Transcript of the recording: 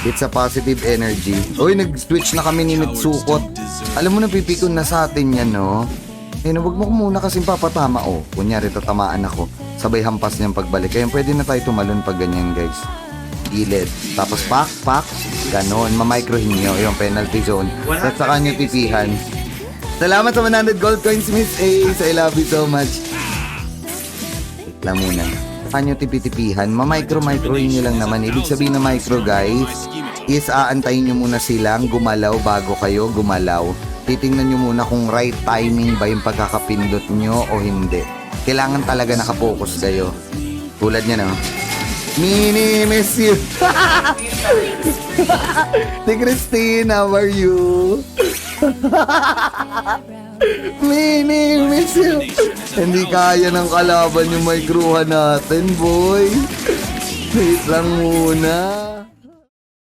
It's a positive energy. Uy, nag-switch na kami ni Mitsukot. Alam mo, napipikon na sa atin yan, no? Eh, wag mo muna kasing papatama, oh. Kunyari, tatamaan ako. Sabay hampas niyang pagbalik. Kaya pwede na tayo tumalon pag ganyan, guys. Gilid. Tapos pak. Ganon. Mamicrohin nyo yung penalty zone. At saka nyo tipihan. Salamat sa 100 gold coins, Miss Ace. I love you so much. Wait lang muna. Saka nyo tipi-tipihan. Mamicro-microhin nyo lang naman. Ibig sabihin na micro, guys, is aantayin nyo muna silang gumalaw bago kayo gumalaw. Titingnan nyo muna kung right timing ba yung pagkakapindot nyo o hindi. Kailangan talaga nakapokus kayo. Tulad nyo, no? Mini, miss you. Si Christine, how are you? Mini, miss you. Hindi kaya ng kalaban yung microhan natin, boy. Wait lang muna.